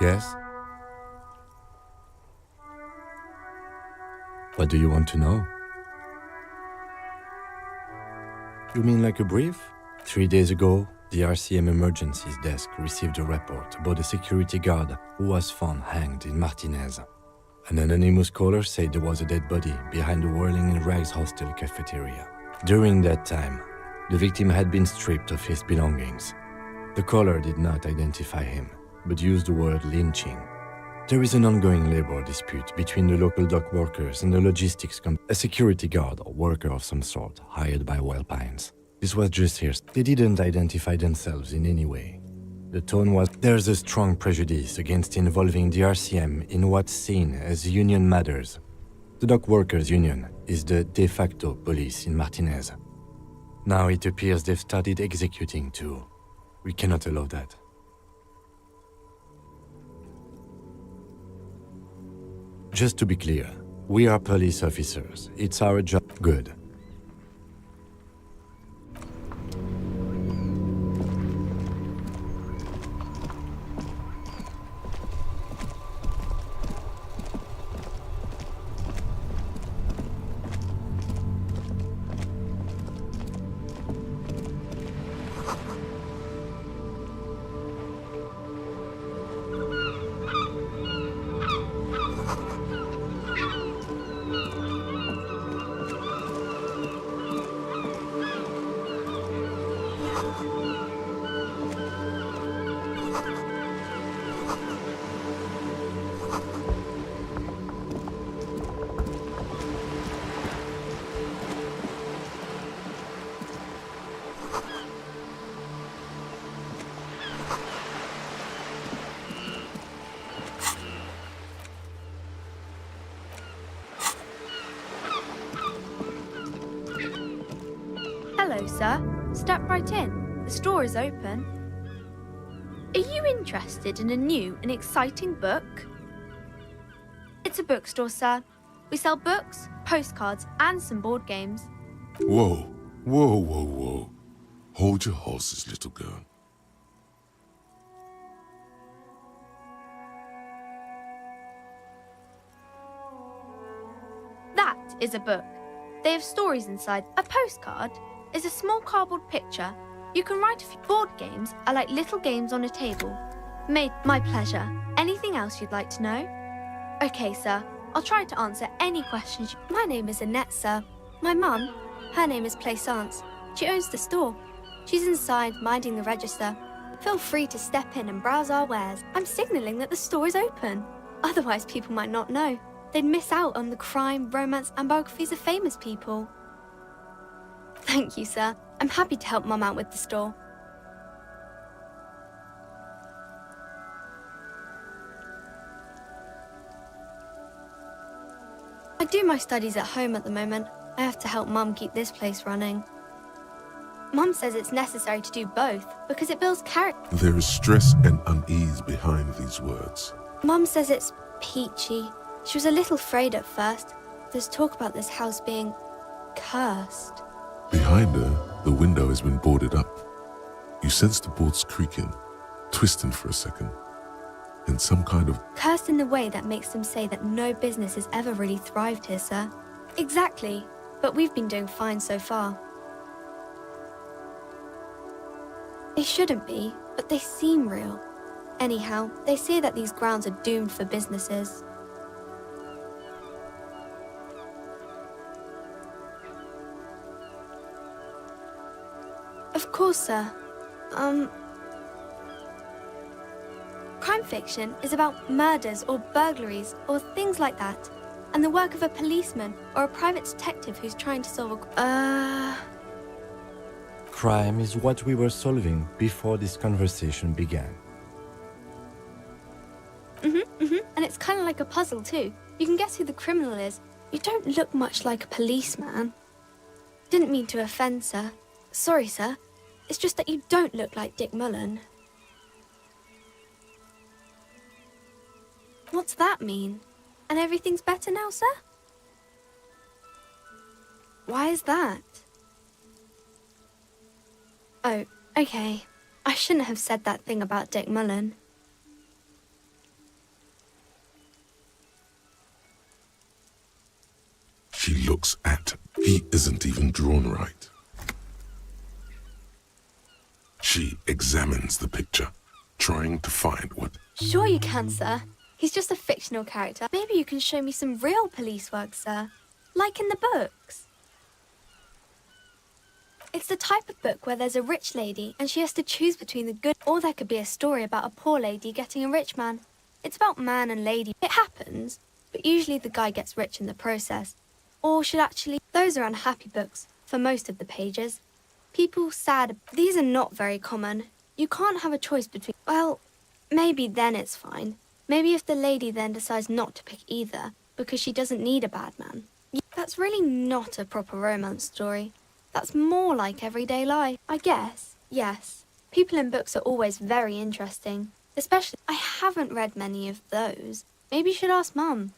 Yes? What do you want to know? You mean like a brief? 3 days ago, the RCM emergencies desk received a report about a security guard who was found hanged in Martinez. An anonymous caller said there was a dead body behind the Whirling in Rags hostel cafeteria. During that time, the victim had been stripped of his belongings. The caller did not identify him, but used the word lynching. There is an ongoing labor dispute between the local dock workers and the logistics company, a security guard or worker of some sort hired by Wild Pines. This was just here. They didn't identify themselves in any way. The tone was, there's a strong prejudice against involving the RCM in what's seen as union matters. The dock workers union is the de facto police in Martinez. Now it appears they've started executing too. We cannot allow that. Just to be clear, we are police officers. It's our job. Good. Hello, sir. Step right in. The store is open. Are you interested in a new and exciting book? It's a bookstore, sir. We sell books, postcards, and some board games. Whoa, whoa, whoa, whoa. Hold your horses, little girl. That is a book. They have stories inside. A postcard is a small cardboard picture. You can write a few. Board games are like little games on a table. My pleasure. Anything else you'd like to know? Okay, sir. I'll try to answer any questions. My name is Annette, sir. My mum, her name is Plaisance. She owns the store. She's inside, minding the register. Feel free to step in and browse our wares. I'm signalling that the store is open. Otherwise, people might not know. They'd miss out on the crime, romance, and biographies of famous people. Thank you, sir. I'm happy to help Mum out with the store. I do my studies at home at the moment. I have to help Mum keep this place running. Mum says it's necessary to do both because it builds character. There is stress and unease behind these words. Mum says it's peachy. She was a little afraid at first. There's talk about this house being cursed. Behind her, the window has been boarded up. You sense the boards creaking, twisting for a second, and some kind of... Cursed in the way that makes them say that no business has ever really thrived here, sir. Exactly, but we've been doing fine so far. They shouldn't be, but they seem real. Anyhow, they say that these grounds are doomed for businesses. Of course, sir. Crime fiction is about murders or burglaries or things like that, and the work of a policeman or a private detective who's trying to solve a... Crime is what we were solving before this conversation began. And it's kind of like a puzzle, too. You can guess who the criminal is. You don't look much like a policeman. Didn't mean to offend, sir. Sorry, sir. It's just that you don't look like Dick Mullen. What's that mean? And everything's better now, sir? Why is that? Oh, okay. I shouldn't have said that thing about Dick Mullen. drawn right. She examines the picture, trying to find what... Sure you can, sir. He's just a fictional character. Maybe you can show me some real police work, sir. Like in the books. It's the type of book where there's a rich lady and she has to choose between the good, or there could be a story about a poor lady getting a rich man. It's about man and lady. It happens, but usually the guy gets rich in the process. Or should actually, those are unhappy books for most of the pages. People sad, these are not very common. You can't have a choice between, well, maybe then it's fine. Maybe if the lady then decides not to pick either because she doesn't need a bad man. That's really not a proper romance story. That's more like everyday life, I guess. Yes, people in books are always very interesting. Especially, I haven't read many of those. Maybe you should ask Mum.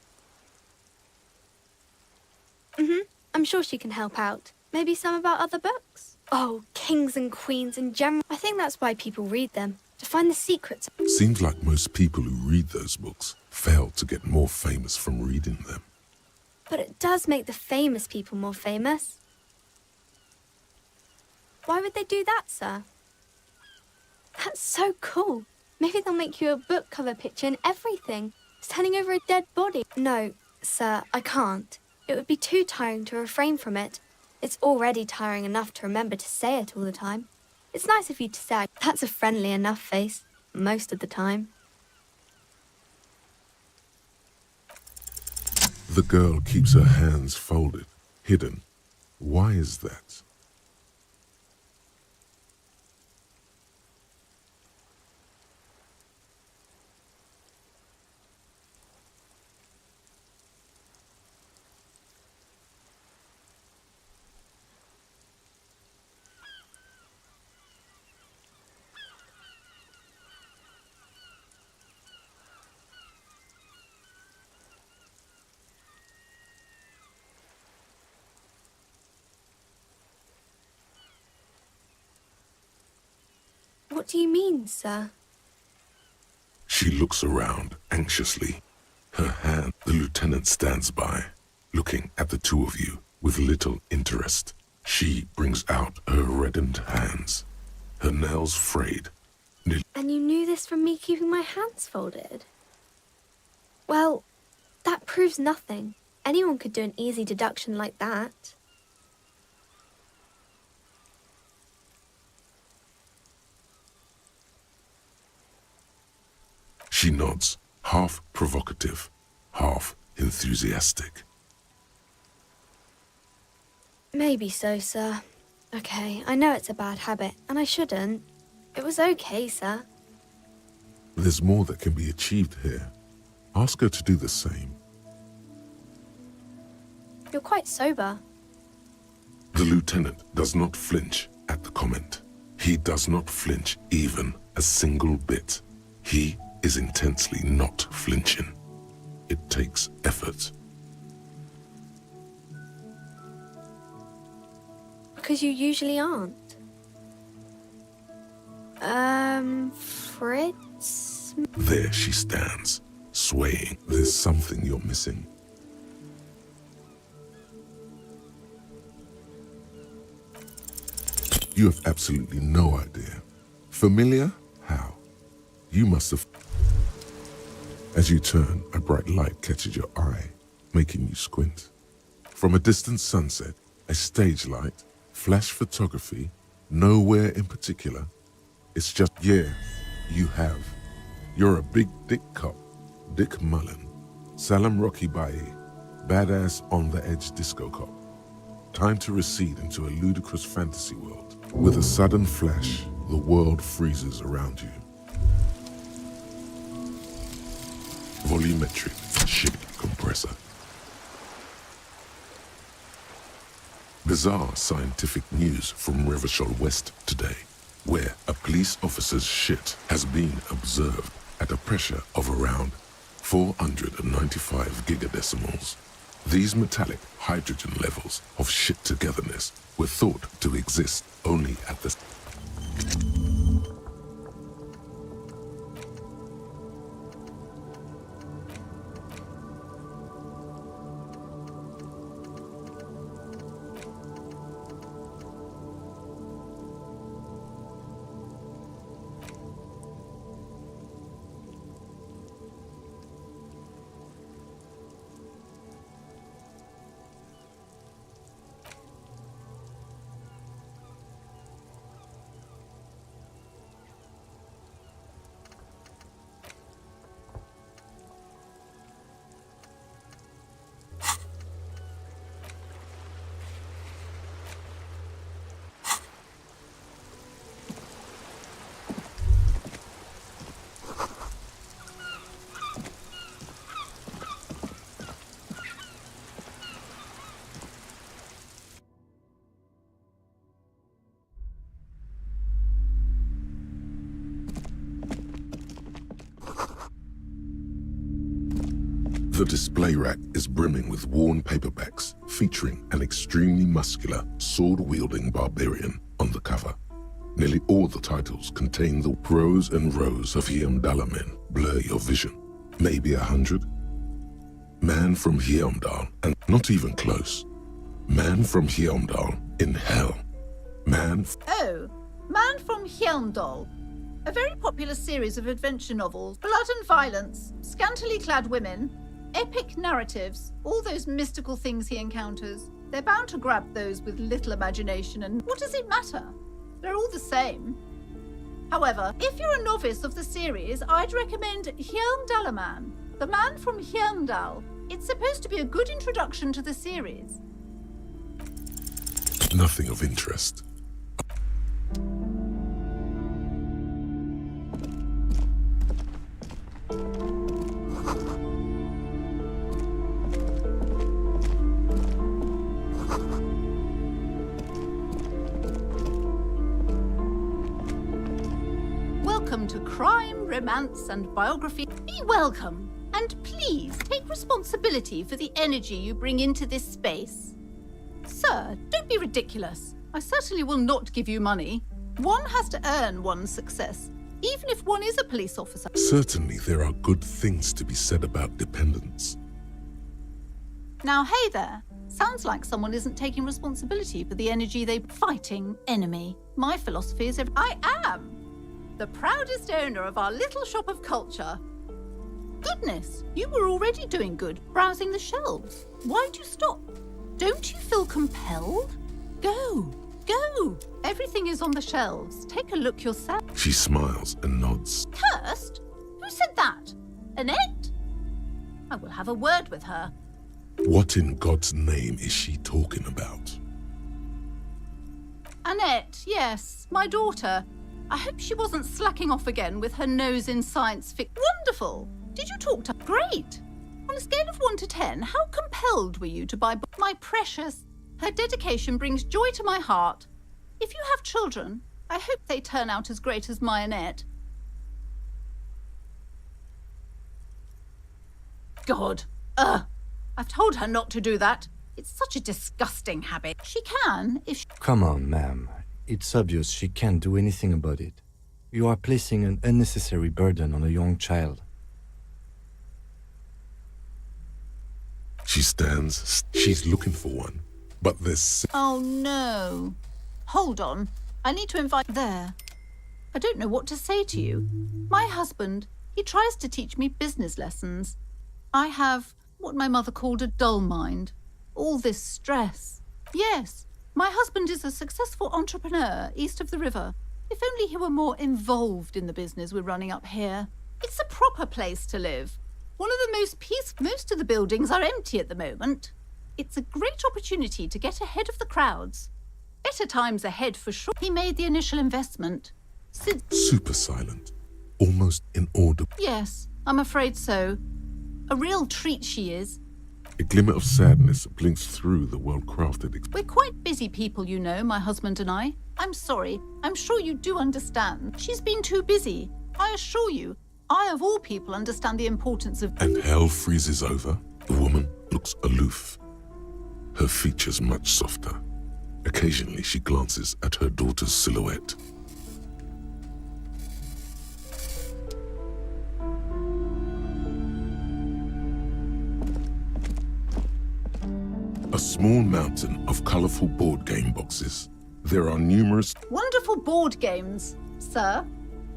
I'm sure she can help out. Maybe some about other books? Oh, kings and queens in general. I think that's why people read them, to find the secrets. Seems like most people who read those books fail to get more famous from reading them. But it does make the famous people more famous. Why would they do that, sir? That's so cool. Maybe they'll make you a book cover picture and everything, standing over a dead body. No, sir, I can't. It would be too tiring to refrain from it. It's already tiring enough to remember to say it all the time. It's nice of you to say that's a friendly enough face, most of the time. The girl keeps her hands folded, hidden. Why is that? What do you mean, sir? She looks around anxiously. Her hand, the lieutenant stands by, looking at the two of you with little interest. She brings out her reddened hands, her nails frayed. And you knew this from me keeping my hands folded? Well, that proves nothing. Anyone could do an easy deduction like that. She nods, half provocative, half enthusiastic. Maybe so, sir. Okay, I know it's a bad habit, and I shouldn't. It was okay, sir. There's more that can be achieved here. Ask her to do the same. You're quite sober. The lieutenant does not flinch at the comment. He does not flinch even a single bit. He is intensely not flinching. It takes effort. Because you usually aren't. Fritz? There she stands, swaying. There's something you're missing. You have absolutely no idea. Familiar? How? You must have... As you turn, a bright light catches your eye, making you squint. From a distant sunset, a stage light, flash photography, nowhere in particular. It's just, yeah, you have. You're a big dick cop, Dick Mullen, Salam Rocky Baye, badass on the edge disco cop. Time to recede into a ludicrous fantasy world. With a sudden flash, the world freezes around you. Volumetric ship compressor. Bizarre scientific news from Revachol West today, where a police officer's shit has been observed at a pressure of around 495 gigadecimals. These metallic hydrogen levels of shit togetherness were thought to exist only at the... The display rack is brimming with worn paperbacks featuring an extremely muscular, sword-wielding barbarian on the cover. Nearly all the titles contain the rows and rows of Heimdall men. Blur your vision. Maybe 100? Man from Heimdall, and not even close. Man from Heimdall in hell. Oh, Man from Heimdall. A very popular series of adventure novels. Blood and violence, scantily clad women, epic narratives, all those mystical things he encounters. They're bound to grab those with little imagination, and what does it matter? They're all the same. However, if you're a novice of the series, I'd recommend Heimdallaman, the Man from Heimdall. It's supposed to be a good introduction to the series. Nothing of interest. Welcome to Crime, Romance and Biography. Be welcome, and please take responsibility for the energy you bring into this space. Sir, don't be ridiculous. I certainly will not give you money. One has to earn one's success, even if one is a police officer. Certainly there are good things to be said about dependents. Now, hey there. Sounds like someone isn't taking responsibility for the energy they fighting enemy. My philosophy is I am the proudest owner of our little shop of culture. Goodness, you were already doing good, browsing the shelves. Why'd you stop? Don't you feel compelled? Go, go. Everything is on the shelves. Take a look yourself. She smiles and nods. Cursed? Who said that? Annette? I will have a word with her. What in God's name is she talking about? Annette, yes, my daughter. I hope she wasn't slacking off again with her nose in science fiction. Wonderful! Did you talk to her? Great! On a scale of 1 to 10, how compelled were you to buy my precious? Her dedication brings joy to my heart. If you have children, I hope they turn out as great as my Annette. God, I've told her not to do that. It's such a disgusting habit. She can, if she... Come on, ma'am. It's obvious she can't do anything about it. You are placing an unnecessary burden on a young child. She stands. She's looking for one. But there's... Oh, no. Hold on. I need to invite... There. I don't know what to say to you. My husband, he tries to teach me business lessons. I have what my mother called a dull mind. All this stress. Yes, my husband is a successful entrepreneur east of the river. If only he were more involved in the business we're running up here. It's a proper place to live. One of the most peaceful. Most of the buildings are empty at the moment. It's a great opportunity to get ahead of the crowds. Better times ahead for sure. He made the initial investment. Super silent. Almost inaudible. Yes, I'm afraid so. A real treat she is. A glimmer of sadness blinks through the well-crafted... We're quite busy people, you know, my husband and I. I'm sorry. I'm sure you do understand. She's been too busy. I assure you, I of all people understand the importance of... And hell freezes over. The woman looks aloof. Her features much softer. Occasionally she glances at her daughter's silhouette. A small mountain of colorful board game boxes. There are numerous... Wonderful board games, sir.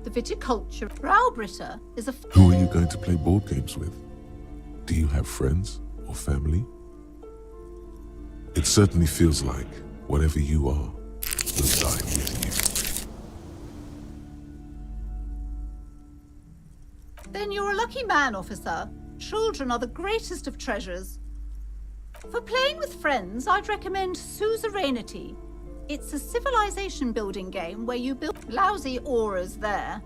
The viticulture. Braubritter is a... Who are you going to play board games with? Do you have friends or family? It certainly feels like whatever you are will die with you. Then you're a lucky man, officer. Children are the greatest of treasures. For playing with friends, I'd recommend Suzerainty. It's a civilization building game where you build lousy auras there.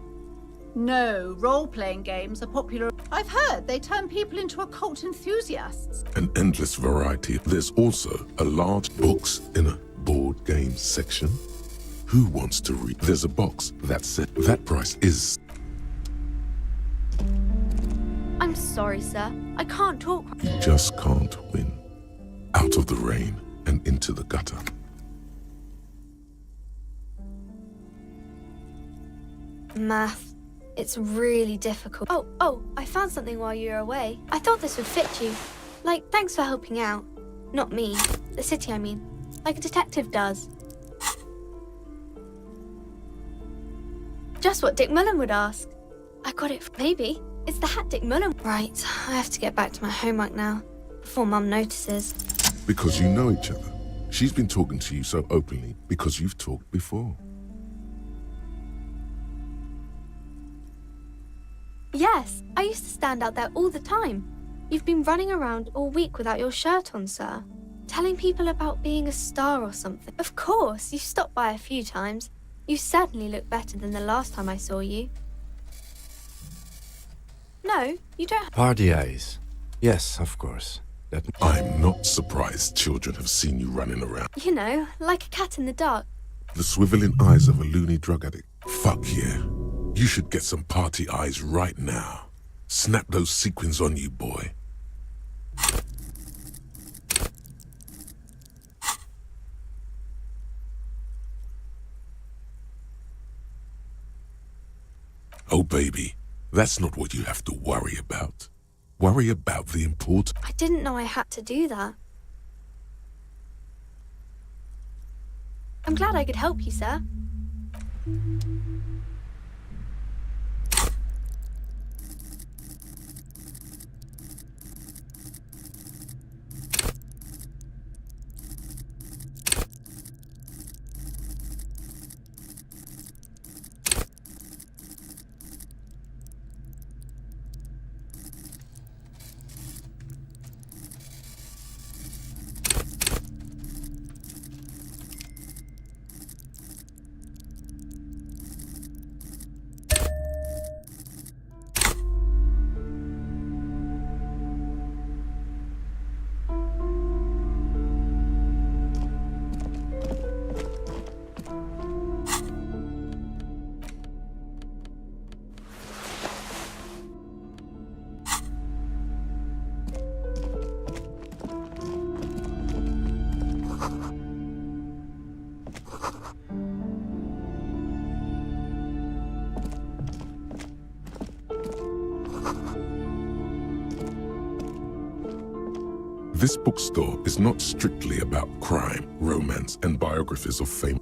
No, role-playing games are popular. I've heard they turn people into occult enthusiasts. An endless variety. There's also a large books in a board game section. Who wants to read? There's a box that said that price is... I'm sorry, sir. I can't talk. You just can't win. Out of the rain and into the gutter. Math. It's really difficult. Oh, I found something while you were away. I thought this would fit you. Like, thanks for helping out. Not me. The city, I mean. Like a detective does. Just what Dick Mullen would ask. I got it. Maybe. It's the hat Dick Mullen. Right, I have to get back to my homework now. Before Mum notices. Because you know each other. She's been talking to you so openly because you've talked before. Yes, I used to stand out there all the time. You've been running around all week without your shirt on, sir. Telling people about being a star or something. Of course, you stopped by a few times. You certainly look better than the last time I saw you. No, you don't. Party eyes. Yes, of course. I'm not surprised children have seen you running around. You know, like a cat in the dark. The swiveling eyes of a loony drug addict. Fuck yeah. You should get some party eyes right now. Snap those sequins on you, boy. Oh, baby, that's not what you have to worry about. Worry about the important. I didn't know I had to do that. I'm glad I could help you, sir. This bookstore is not strictly about crime, romance, and biographies of fame.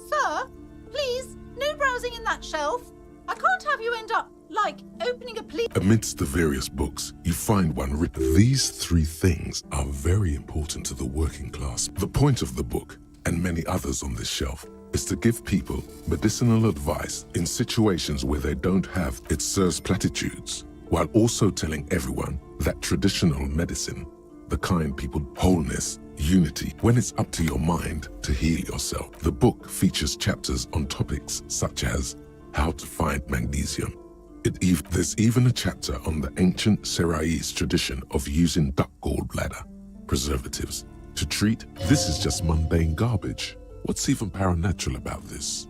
Sir, please, no browsing in that shelf. I can't have you end up, like, opening a police... Amidst the various books, you find one written. These three things are very important to the working class. The point of the book, and many others on this shelf, is to give people medicinal advice in situations where they don't have. It serves platitudes, while also telling everyone that traditional medicine, the kind people, wholeness, unity, when it's up to your mind to heal yourself. The book features chapters on topics such as how to find magnesium. There's even a chapter on the ancient Seraïs tradition of using duck gallbladder preservatives to treat. This is just mundane garbage. What's even paranatural about this?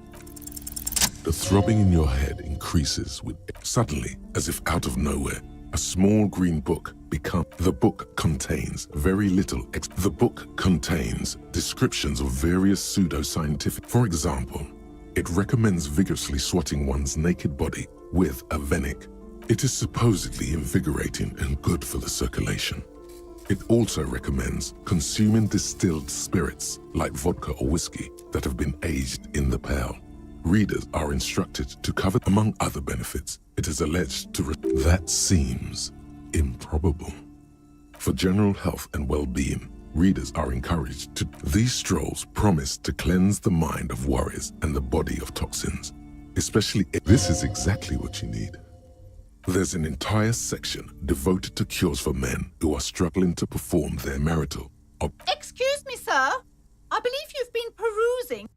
The throbbing in your head increases with suddenly, as if out of nowhere, a small green book the book contains very little. The book contains descriptions of various pseudoscientific. For example, it recommends vigorously swatting one's naked body with a Venic. It is supposedly invigorating and good for the circulation. It also recommends consuming distilled spirits like vodka or whiskey that have been aged in the pail. Readers are instructed to cover, among other benefits, it is alleged to that seems improbable. For general health and well-being, readers are encouraged to. These strolls promise to cleanse the mind of worries and the body of toxins, especially. This is exactly what you need. There's an entire section devoted to cures for men who are struggling to perform their marital. Excuse me, sir. I believe you've been perusing.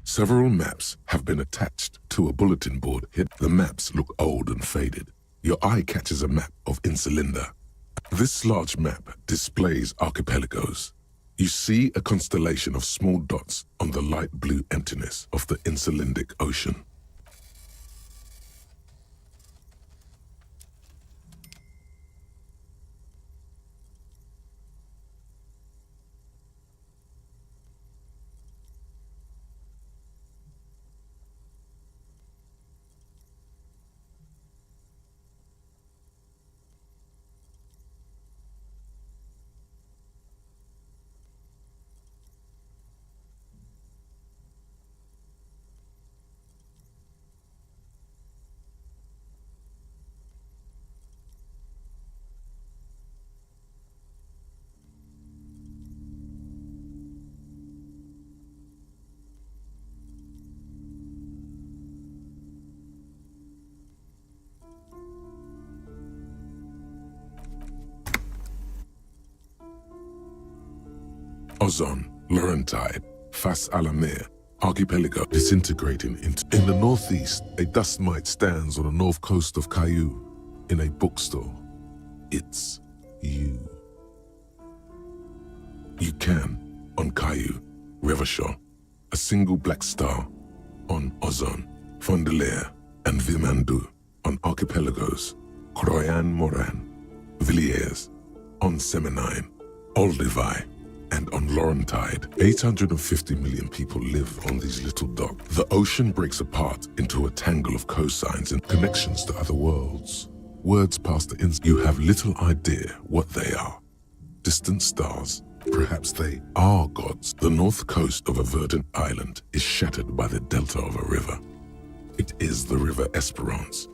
Several maps have been attached to a bulletin board. The maps look old and faded. Your eye catches a map of Insulinda. This large map displays archipelagos. You see a constellation of small dots on the light blue emptiness of the Insulindic Ocean. Ozon, Laurentide, Fas Alamir, archipelago disintegrating into. In the northeast, a dust mite stands on the north coast of Caillou in a bookstore. It's you. You can, on Caillou, Revachon, a single black star, on Ozon, Fondelier, and Vilmandoux, on archipelagos, Croyan Moran, Villiers, on Semenine, Olduvai, and on Laurentide. 850 million people live on these little docks. The ocean breaks apart into a tangle of cosines and connections to other worlds. Words past the ins. You have little idea what they are. Distant stars. Perhaps they are gods. The north coast of a verdant island is shattered by the delta of a river. It is the river Esperance.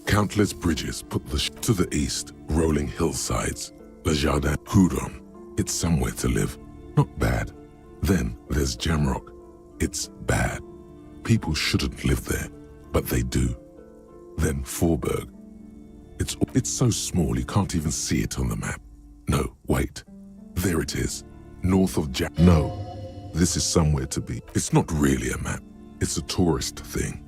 Countless bridges put to the east, rolling hillsides, Le Jardin, Hudon. It's somewhere to live. Not bad. Then there's Jamrock. It's bad. People shouldn't live there, but they do. Then Forberg. It's so small you can't even see it on the map. No, wait. There it is. North of No, this is somewhere to be. It's not really a map. It's a tourist thing.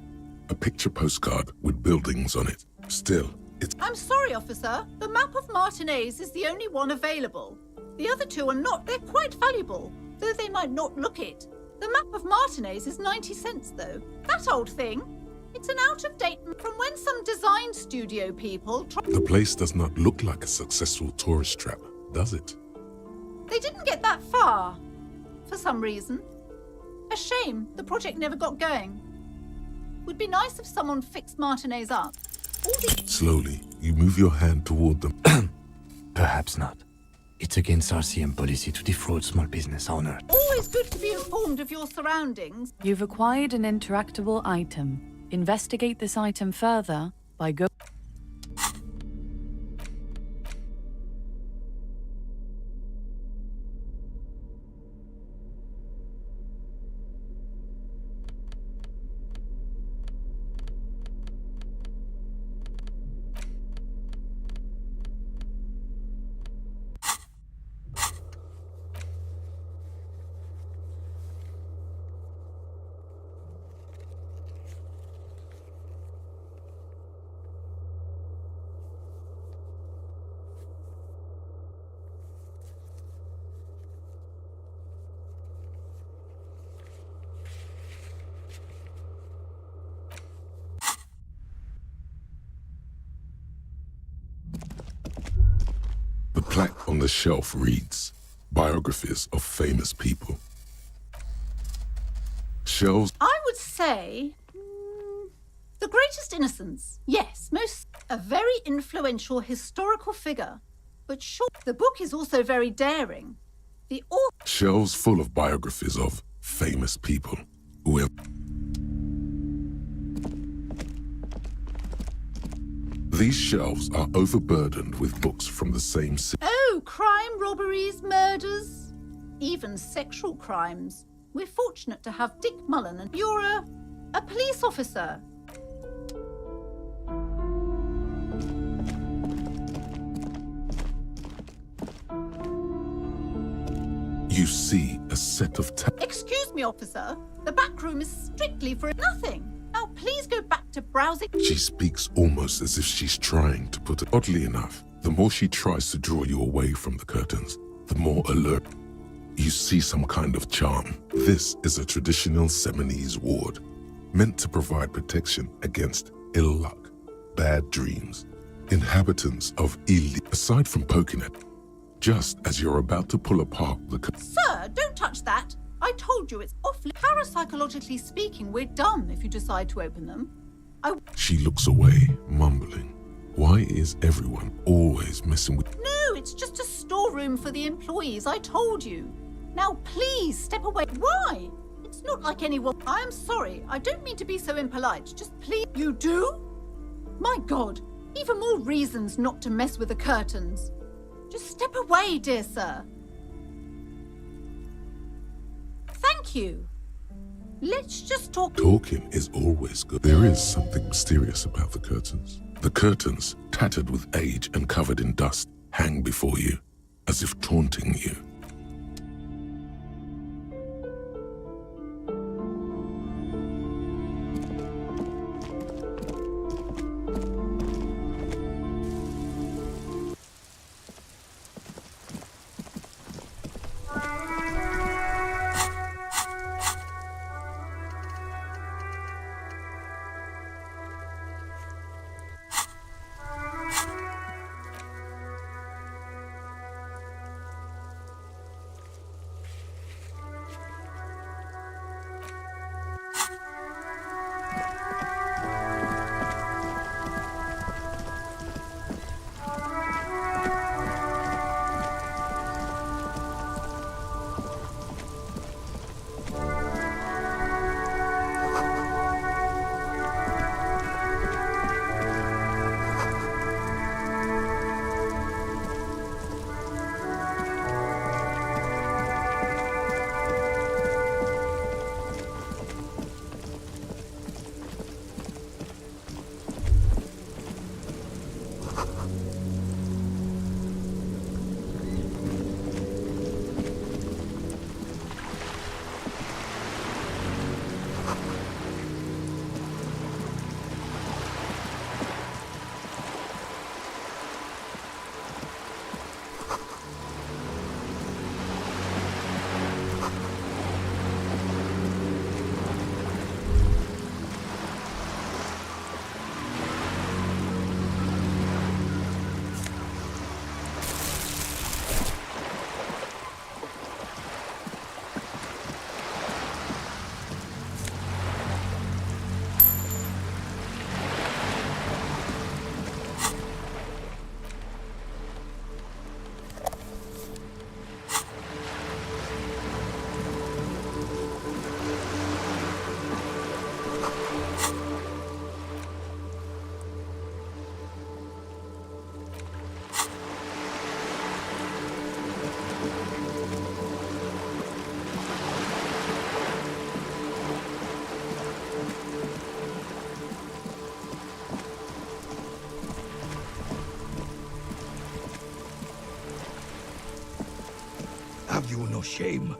A picture postcard with buildings on it. Still, it's... I'm sorry, officer. The map of Martinez is the only one available. The other two are not. They're quite valuable, though they might not look it. The map of Martinez is 90 cents, though. That old thing. It's an out-of-date from when some design studio people The place does not look like a successful tourist trap, does it? They didn't get that far, for some reason. A shame the project never got going. Would be nice if someone fixed Martinez up. Slowly, you move your hand toward them. Perhaps not. It's against RCM policy to defraud small business owners. Always good to be informed of your surroundings. You've acquired an interactable item. Investigate this item further by go... The plaque on the shelf reads, Biographies of Famous People. Shelves... I would say... The Greatest Innocence. Yes, most... A very influential historical figure. But sure, the book is also very daring. The author... Shelves full of biographies of famous people who have... These shelves are overburdened with books from the same city. Oh, crime, robberies, murders, even sexual crimes. We're fortunate to have Dick Mullen, and you're a police officer. You see a set of... Excuse me, officer. The back room is strictly for nothing. Now, please go back to browsing. She speaks almost as if she's trying to put it... Oddly enough, the more she tries to draw you away from the curtains, the more alert. You see some kind of charm. This is a traditional Seminese ward, meant to provide protection against ill luck, bad dreams. Inhabitants of aside from poking it, just as you're about to pull apart the... Sir, don't touch that. I told you it's awfully... Parapsychologically speaking, we're done if you decide to open them. She looks away, mumbling. Why is everyone always messing with... No, it's just a storeroom for the employees, I told you. Now, please, step away. Why? It's not like anyone... I'm sorry, I don't mean to be so impolite. Just please... You do? My God, even more reasons not to mess with the curtains. Just step away, dear sir. Thank you. Let's just talk... Talking is always good. There is something mysterious about the curtains. The curtains, tattered with age and covered in dust, hang before you, as if taunting you. Have you no shame?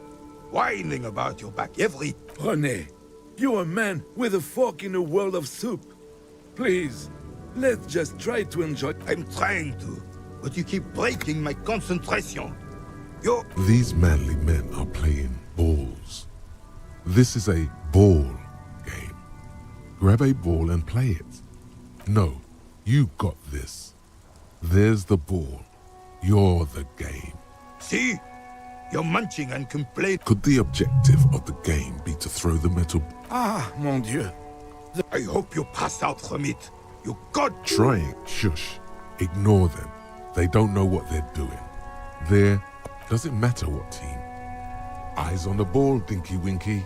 Whining about your back every... René, you're a man with a fork in a world of soup. Please, let's just try to enjoy... I'm trying to, but you keep breaking my concentration. You... These manly men are playing balls. This is a ball game. Grab a ball and play it. No, you got this. There's the ball. You're the game. See? You're munching and complaining. Could the objective of the game be to throw the metal... Ah, mon Dieu. I hope you pass out from it. You got... Trying. Shush. Ignore them. They don't know what they're doing. They're... Doesn't matter what team. Eyes on the ball, Dinky Winky.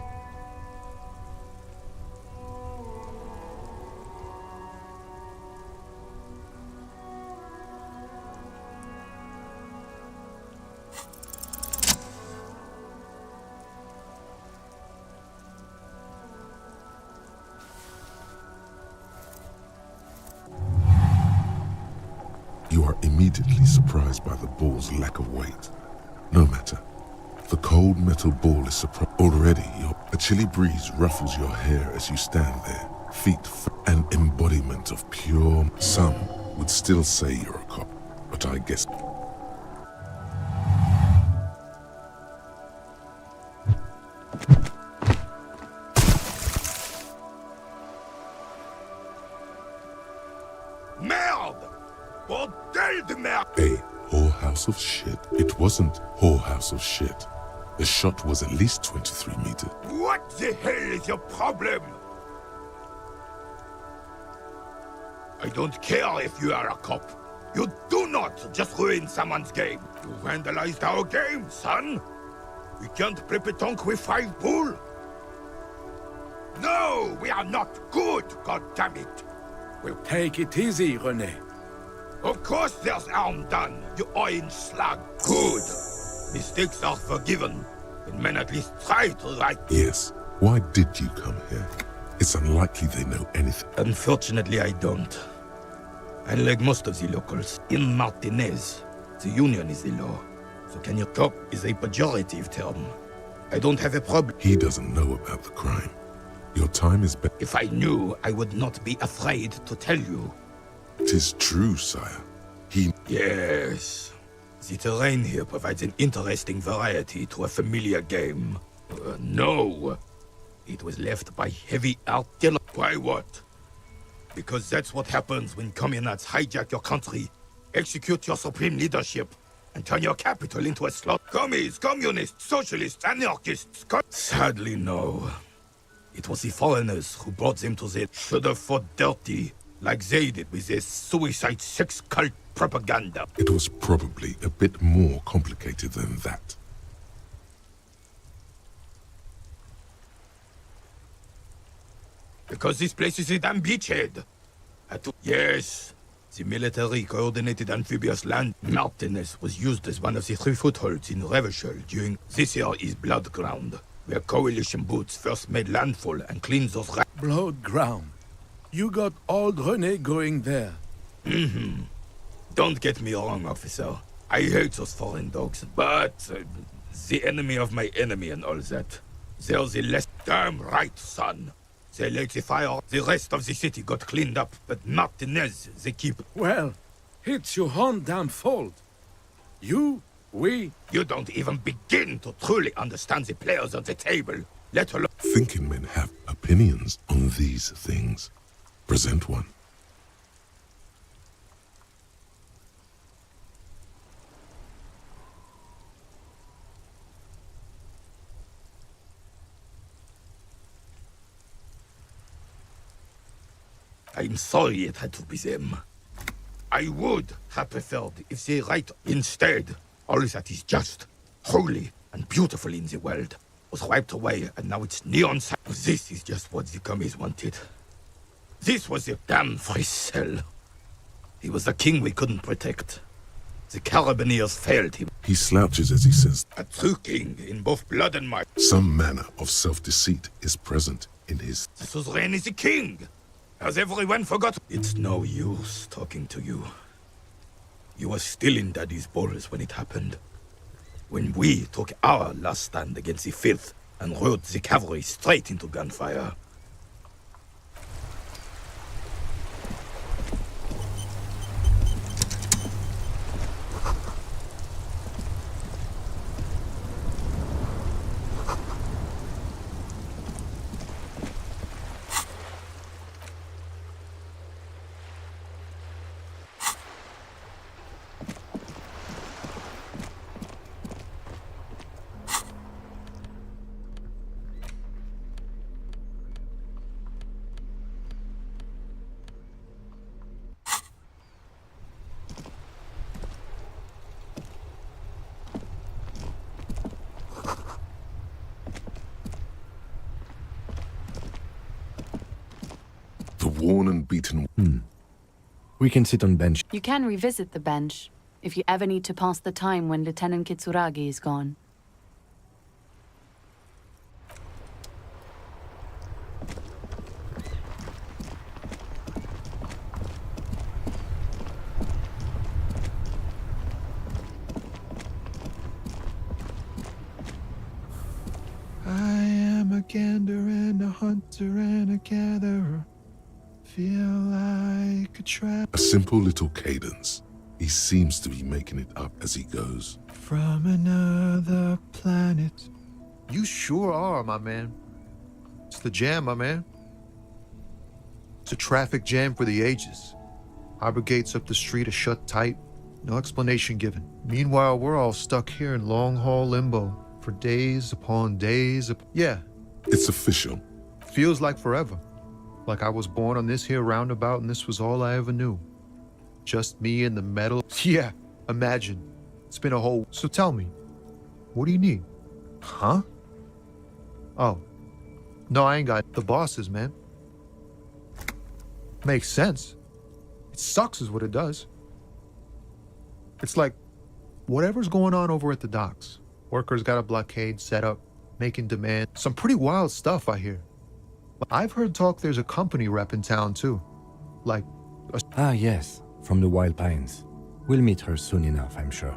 You are immediately surprised by the ball's lack of weight. No matter. The cold metal ball is surprised. Already, a chilly breeze ruffles your hair as you stand there, feet an embodiment of pure... Some would still say you're a cop, but I guess... Merde! Bordel de merde! A whorehouse of shit. It wasn't whorehouse of shit. The shot was at least 23 meters. What the hell is your problem? I don't care if you are a cop. You do not just ruin someone's game. You vandalized our game, son. We can't play pétanque with 5 bull. No, we are not good, God damn it. We'll... Take it easy, René. Of course there's harm done, you orange slug. Good. Mistakes are forgiven. And men at least try to right. Yes. Why did you come here? It's unlikely they know anything. Unfortunately, I don't. Unlike most of the locals, in Martinez, the union is the law. So can you cop is a pejorative term. I don't have a problem. He doesn't know about the crime. Your time is better. If I knew, I would not be afraid to tell you. 'Tis true, sire. He... Yes. The terrain here provides an interesting variety to a familiar game. No. It was left by heavy artillery. Why what? Because that's what happens when communists hijack your country, execute your supreme leadership, and turn your capital into a slaughter. Commies, communists, socialists, anarchists. Sadly, no. It was the foreigners who brought them to the... Should have fought dirty, like they did with their suicide sex cult propaganda. It was probably a bit more complicated than that. Because this place is a damn beachhead. Yes, the military coordinated amphibious land Martinez was used as one of the 3 footholds in Revachol during this year is Blood Ground, where coalition boots first made landfall and cleaned those Blood ground. You got old René going there. Mm-hmm. Don't get me wrong, officer. I hate those foreign dogs, but the enemy of my enemy and all that. They're the less... Damn right, son. They lit the fire. The rest of the city got cleaned up, but Martinez, they keep... Well, it's your own damn fault. You, we... You don't even begin to truly understand the players on the table, let alone... Thinking men have opinions on these things. Present one. I'm sorry it had to be them. I would have preferred if they write instead. All that is just, holy, and beautiful in the world was wiped away, and now it's neon. This is just what the commies wanted. This was a damn free cell. He was the king we couldn't protect. The Carabineers failed him. He slouches as he says, A true king in both blood and might. some manner of self-deceit is present in his... The suzerain is the king. Has everyone forgot? It's no use talking to you. You were still in Daddy's balls when it happened. when we took our last stand against the filth and rode the cavalry straight into gunfire. The worn and beaten. We can sit on bench. You can revisit the bench if you ever need to pass the time when Lieutenant Kitsuragi is gone. I am a gander and a hunter and a gatherer. Feel like a trap A simple little cadence. He seems to be making it up as he goes. from another planet. You sure are, my man. It's the jam, my man. It's a traffic jam for the ages. Harbor gates up the street are shut tight. No explanation given. Meanwhile, we're all stuck here in long-haul limbo for days upon days. Yeah, It's official. feels like forever. Like I was born on this here roundabout and this was all I ever knew. Just me and the metal. Yeah, imagine. It's been a whole... So tell me, what do you need? Huh? Oh. No, I ain't got the bosses, man. Makes sense. It sucks is what it does. It's like, whatever's going on over at the docks. Workers got a blockade set up, making demand. Some pretty wild stuff, I hear. I've heard talk there's a company rep in town, too. Like, Ah, yes, from the Wild Pines. We'll meet her soon enough, I'm sure.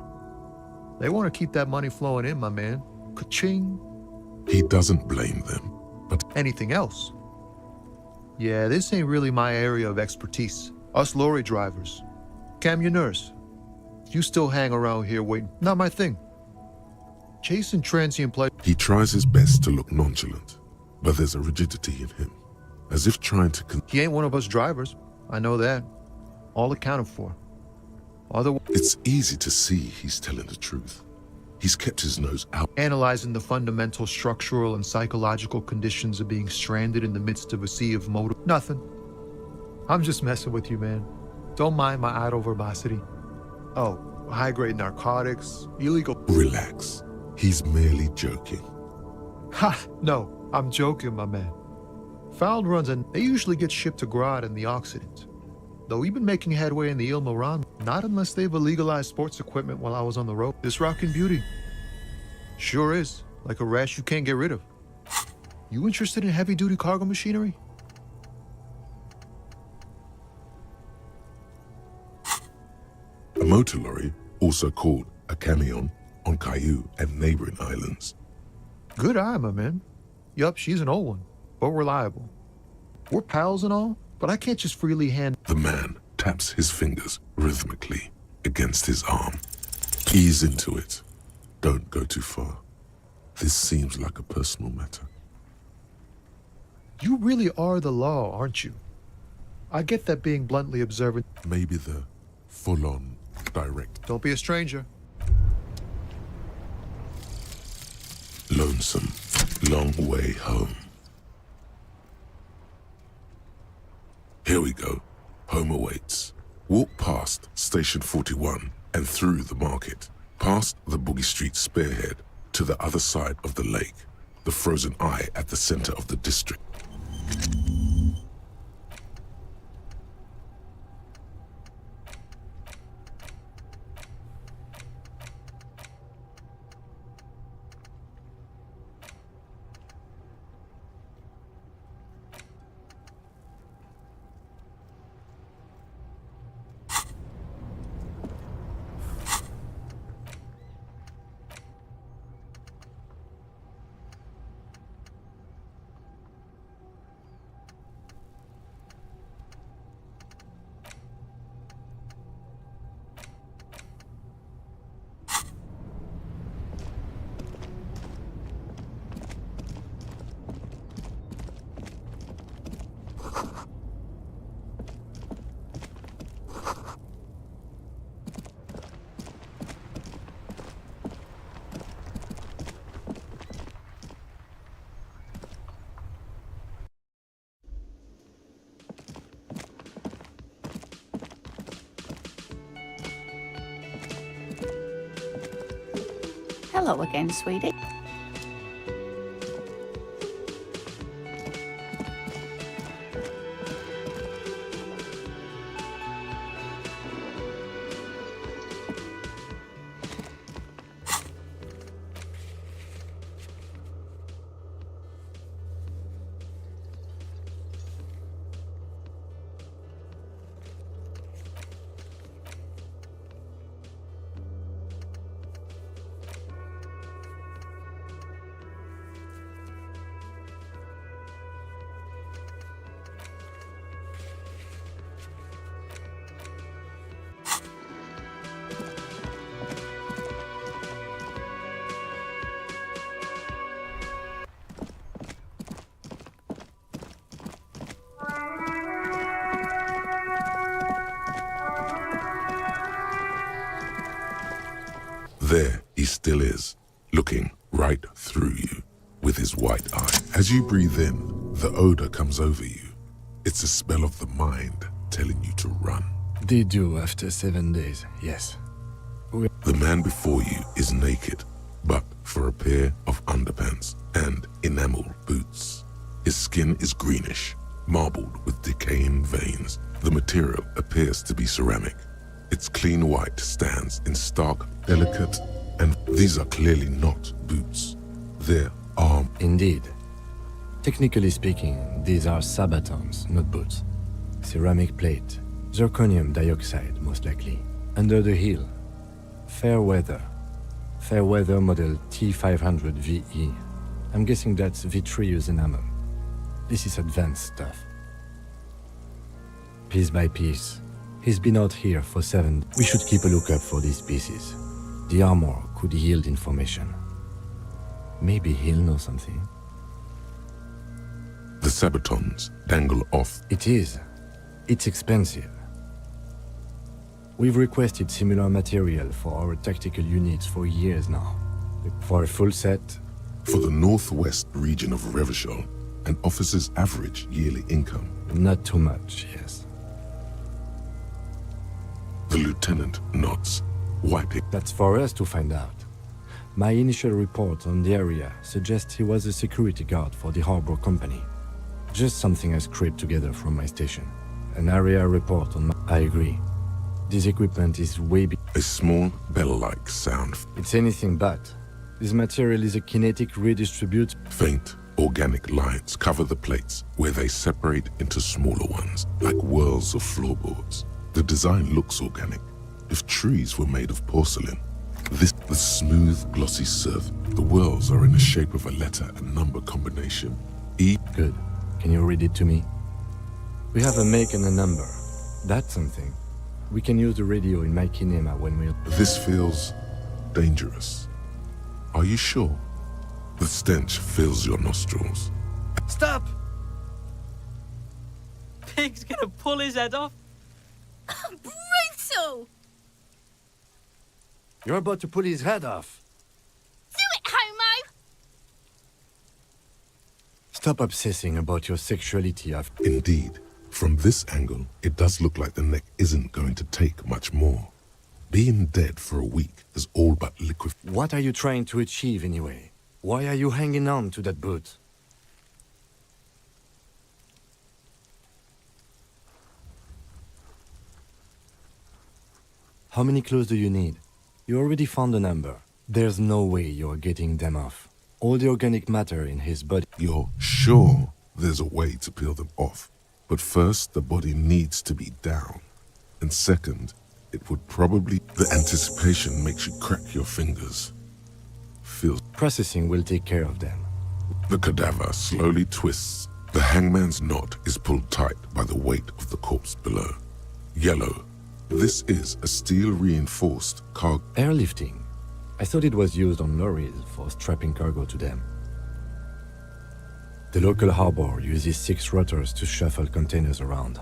they want to keep that money flowing in, my man. Ka-ching. He doesn't blame them, but Anything else? Yeah, this ain't really my area of expertise. Us lorry drivers. Camionneurs. You still hang around here waiting. Not my thing. Chasing transient pleasure. he tries his best to look nonchalant. But there's a rigidity in him, as if trying to He ain't one of us drivers. I know that. All accounted for. It's easy to see he's telling the truth. He's kept his nose out. Analyzing the fundamental structural and psychological conditions of being stranded in the midst of a sea of motor. Nothing. I'm just messing with you, man. Don't mind my idle verbosity. Oh, high-grade narcotics, illegal... Relax. He's merely joking. Ha! No, I'm joking, my man. Fouled runs, and they usually get shipped to Grad in the Occident. Though we've been making headway in the Il Moran, not unless they've illegalized sports equipment while I was on the road. This rockin' beauty. Sure is. Like a rash you can't get rid of. You interested in heavy-duty cargo machinery? A motor lorry, also called a camion, on Caillou and neighboring islands. Good eye, my man. Yup, she's an old one, but reliable. We're pals and all, but I can't just freely hand... The man taps his fingers rhythmically against his arm. Ease into it. Don't go too far. This seems like a personal matter. You really are the law, aren't you? I get that being bluntly observant. Maybe the full-on direct. Don't be a stranger. Lonesome, long way home. Here we go. Home awaits. Walk past Station 41 and through the market, past the Boogie Street spearhead to the other side of the lake, the frozen eye at the center of the district. Hello again, sweetie. There he still is, looking right through you with his white eye. As you breathe in, the odor comes over you. It's a spell of the mind telling you to run. They do after 7 days, yes. The man before you is naked, but for a pair of underpants and enamel boots. His skin is greenish, marbled with decaying veins. The material appears to be ceramic. Its clean white stands in stark, delicate, and these are clearly not boots. They're arm. Indeed. Technically speaking, these are sabatons, not boots. Ceramic plate, zirconium dioxide, most likely. Under the heel, fair weather. Fair weather model T500 VE. I'm guessing that's vitreous enamel. This is advanced stuff. Piece by piece. He's been out here for 7. We should keep a lookout for these pieces. The armor could yield information. Maybe he'll know something. The sabatons dangle off. It is. It's expensive. We've requested similar material for our tactical units for years now. For a full set, For the northwest region of Revachol, an officer's average yearly income. not too much, yes. The lieutenant nods, wiping. That's for us to find out. My initial report on the area suggests he was a security guard for the harbor company. Just something I scraped together from my station. An area report on my... I agree. This equipment is way big. A small bell-like sound. It's anything but. This material is a kinetic redistribute. Faint, organic lines cover the plates where they separate into smaller ones, like whirls of floorboards. The design looks organic. If trees were made of porcelain, the smooth, glossy surface. The whirls are in the shape of a letter and number combination. E. Good. Can you read it to me? We have a make and a number. That's something. We can use the radio in my kinema when we're... This feels dangerous. Are you sure? The stench fills your nostrils. Stop! Pig's gonna pull his head off. Brutal! You're about to pull his head off. Do it, homo! Stop obsessing about your sexuality after... Indeed, from this angle, it does look like the neck isn't going to take much more. Being dead for a week is all but liquid. What are you trying to achieve anyway? Why are you hanging on to that boot? How many clothes do you need? You already found a number. There's no way you're getting them off. All the organic matter in his body... You're sure there's a way to peel them off. But first, the body needs to be down. And second, it would probably... The anticipation makes you crack your fingers. Feels... Processing will take care of them. The cadaver slowly twists. The hangman's knot is pulled tight by the weight of the corpse below. Yellow. This is a steel-reinforced cargo. Airlifting. I thought it was used on lorries for strapping cargo to them. The local harbor uses 6 rotors to shuffle containers around.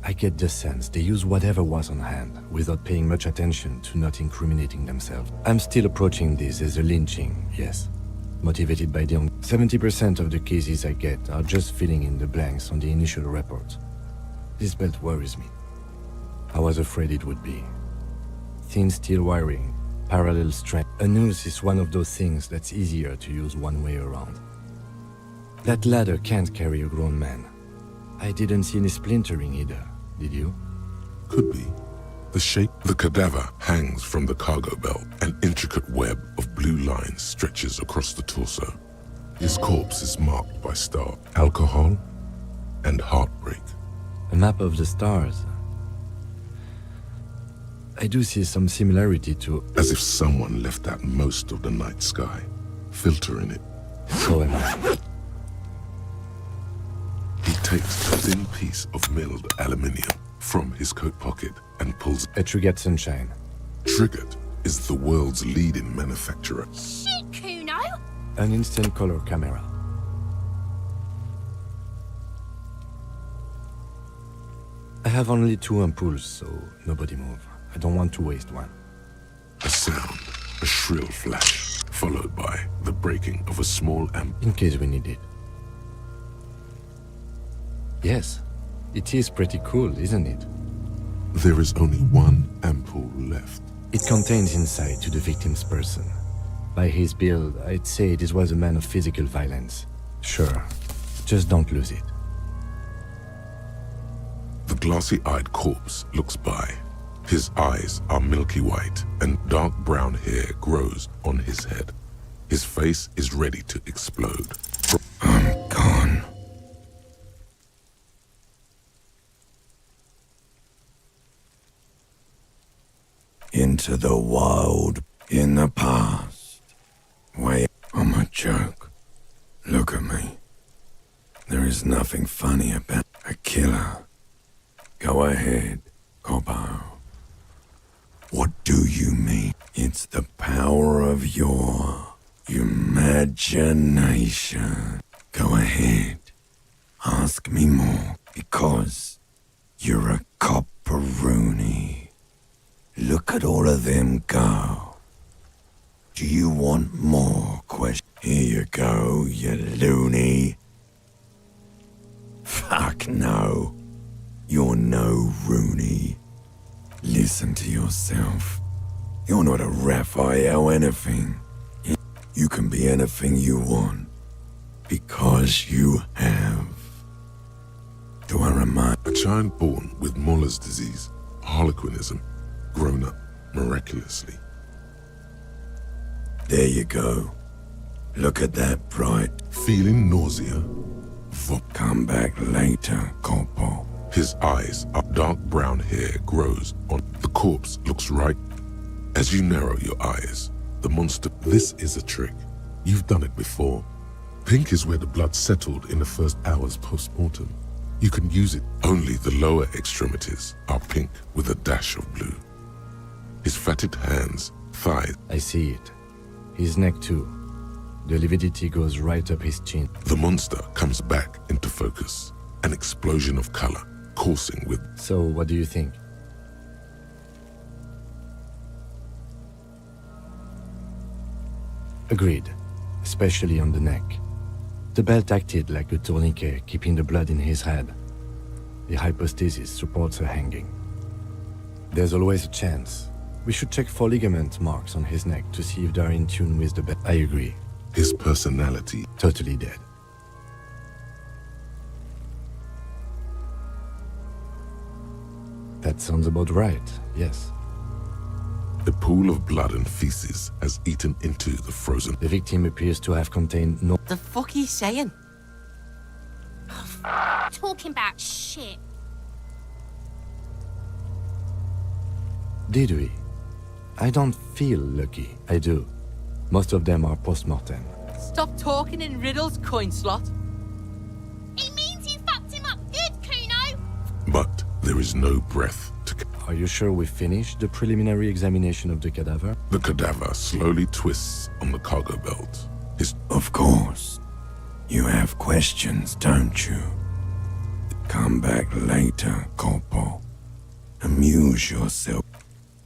I get the sense they use whatever was on hand, without paying much attention to not incriminating themselves. I'm still approaching this as a lynching, yes. Motivated by the 70% of the cases I get are just filling in the blanks on the initial report. This belt worries me. I was afraid it would be. Thin steel wiring, parallel strength. A noose is one of those things that's easier to use one way around. That ladder can't carry a grown man. I didn't see any splintering either, did you? Could be. The shape of the cadaver hangs from the cargo belt. An intricate web of blue lines stretches across the torso. His corpse is marked by star, alcohol, and heartbreak. A map of the stars. I do see some similarity to... As if someone left out most of the night sky, filtering it. So am I. He takes a thin piece of milled aluminium from his coat pocket and pulls... A Trigger Sunshine. Triggered is the world's leading manufacturer. Shit, Kuno! An instant color camera. I have only 2 ampoules, so nobody move. I don't want to waste one. A sound, a shrill flash, followed by the breaking of a small amp. In case we need it. Yes, it is pretty cool, isn't it? There is only one ampoule left. It contains insight to the victim's person. By his build, I'd say this was a man of physical violence. Sure, just don't lose it. The glassy-eyed corpse looks by. His eyes are milky white, and dark brown hair grows on his head. His face is ready to explode. I'm gone. Into the wild, in the past. Wait, I'm a joke. Look at me. There is nothing funny about a killer. Go ahead, Cobbo. What do you mean? It's the power of your imagination. Go ahead. Ask me more, because you're a copperoony. Look at all of them go. Do you want more questions? Here you go, you loony. Fuck no. You're no Rooney. Listen to yourself. You're not a Raphael anything. You can be anything you want. Because you have. Do I remind? A child born with Muller's disease, harlequinism, grown up miraculously. There you go. Look at that bright. Feeling nausea? Come back later, Corporal. His eyes are dark brown hair grows on the corpse looks right. As you narrow your eyes, the monster... This is a trick. You've done it before. Pink is where the blood settled in the first hours post-mortem. You can use it. Only the lower extremities are pink with a dash of blue. His fatted hands, thighs... I see it. His neck too. The lividity goes right up his chin. The monster comes back into focus. An explosion of color, coursing with... So, what do you think? Agreed, especially on the neck. The belt acted like a tourniquet, keeping the blood in his head. The hypostasis supports a hanging. There's always a chance. We should check for ligament marks on his neck to see if they're in tune with the belt. I agree. His personality... Totally dead. That sounds about right, yes. A pool of blood and feces has eaten into the frozen... The victim appears to have contained no... The fuck he's saying? Talking about shit. Did we? I don't feel lucky. I do. Most of them are post-mortem. Stop talking in riddles, coin slot. It means you fucked him up good, Kuno. But there is no breath to... Are you sure we finished the preliminary examination of the cadaver? The cadaver slowly twists on the cargo belt. Of course. You have questions, don't you? Come back later, Corporal. Amuse yourself.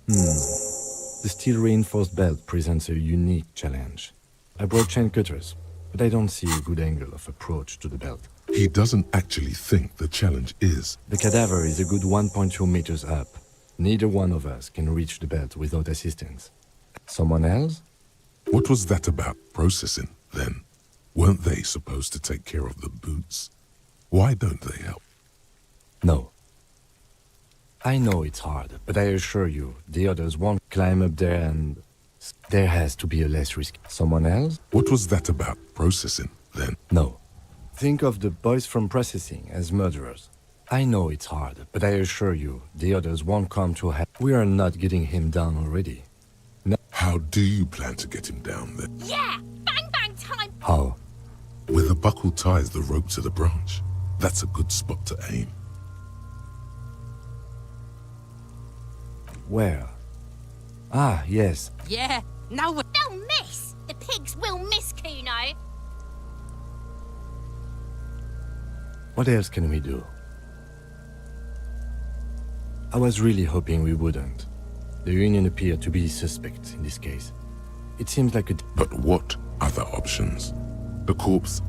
The steel-reinforced belt presents a unique challenge. I brought chain cutters, but I don't see a good angle of approach to the belt. He doesn't actually think the challenge is... The cadaver is a good 1.2 meters up. Neither one of us can reach the belt without assistance. Someone else? What was that about processing, then? Weren't they supposed to take care of the boots? Why don't they help? No. I know it's hard, but I assure you, the others won't climb up there and... There has to be a less risk. Someone else? What was that about processing, then? No. Think of the boys from processing as murderers. I know it's hard, but I assure you, the others won't come to help. We are not getting him down already. No. How do you plan to get him down, then? Yeah! Bang bang time! How? Where the buckle ties the rope to the branch. That's a good spot to aim. Where? Ah, yes. Yeah, now we They'll miss! The pigs will miss, Kuno! What else can we do? I was really hoping we wouldn't. The Union appeared to be suspect in this case. It seems like a... But what other options? The corpse...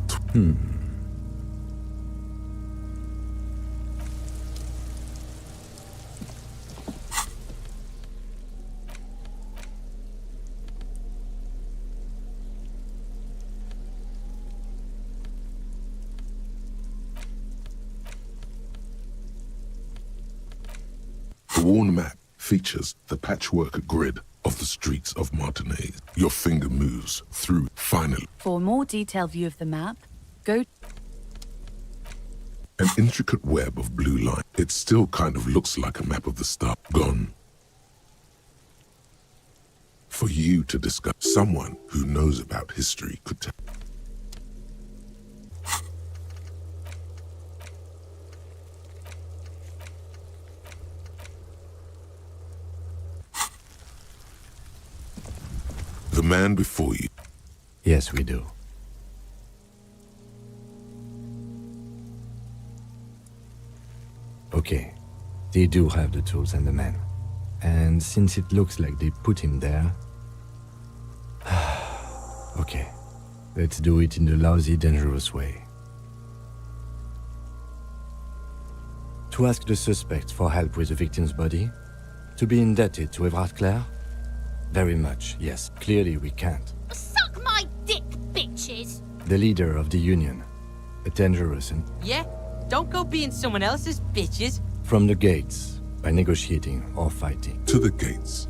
The worn map features the patchwork grid of the streets of Martinez. Your finger moves through, finally. For a more detailed view of the map, go... An intricate web of blue line. It still kind of looks like a map of the star. Gone. For you to discuss, someone who knows about history could tell. The man before you. Yes, we do. Okay, they do have the tools and the men. And since it looks like they put him there... Okay, let's do it in the lousy, dangerous way. To ask the suspect for help with the victim's body? To be indebted to Everard Clare? Very much, yes. Clearly we can't. Suck my dick, bitches! The leader of the Union. A dangerous and... Yeah, don't go being someone else's bitches. From the gates, by negotiating or fighting. To the gates.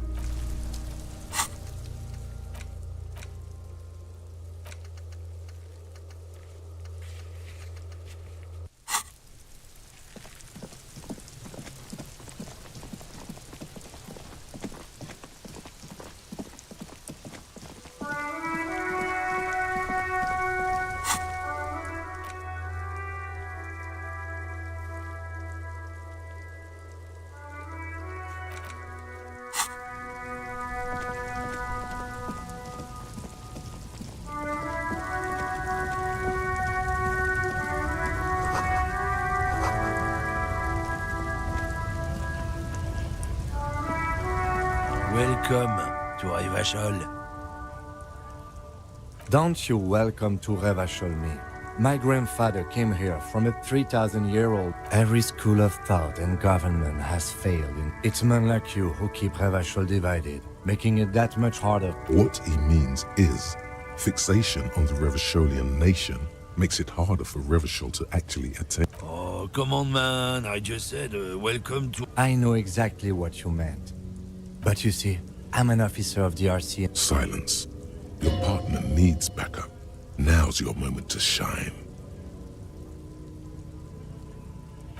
Welcome to Revachol. Don't you welcome to Revachol me. My grandfather came here from a 3,000-year-old. Every school of thought and government has failed. It's men like you who keep Revachol divided, making it that much harder. What he means is, fixation on the Revacholian nation makes it harder for Revachol to actually attain. Oh, come on, man. I just said welcome to... I know exactly what you meant. But you see, I'm an officer of the RCM. Silence. Your partner needs backup. Now's your moment to shine.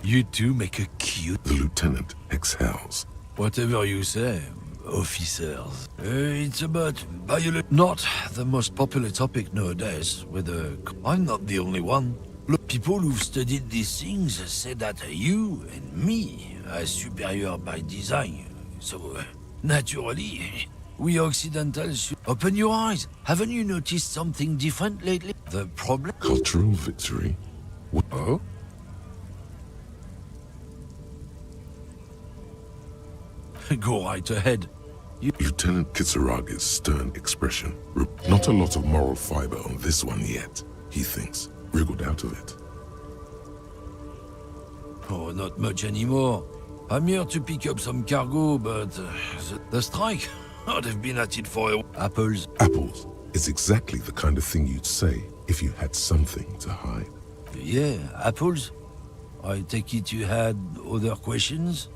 You two make a cute... The lieutenant exhales. Whatever you say, officers. It's about biology. Not the most popular topic nowadays, I'm not the only one. Look, people who've studied these things say that you and me are superior by design. So, naturally, we Occidentals should open your eyes. Haven't you noticed something different lately? The problem? Cultural victory. Oh? Go right ahead. Lieutenant Kitsarage's stern expression. Not a lot of moral fiber on this one yet, he thinks, wriggled out of it. Oh, not much anymore. I'm here to pick up some cargo, but the strike, I'd have been at it for a... Apples. Apples is exactly the kind of thing you'd say if you had something to hide. Yeah, apples? I take it you had other questions?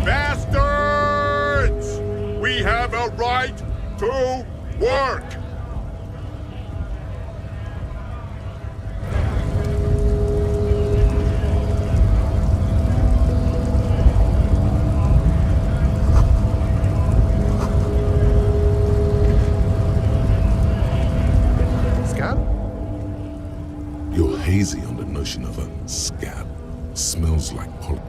Bastards! We have a right to work! Scab? You're hazy on the notion of a scab. Smells like poly.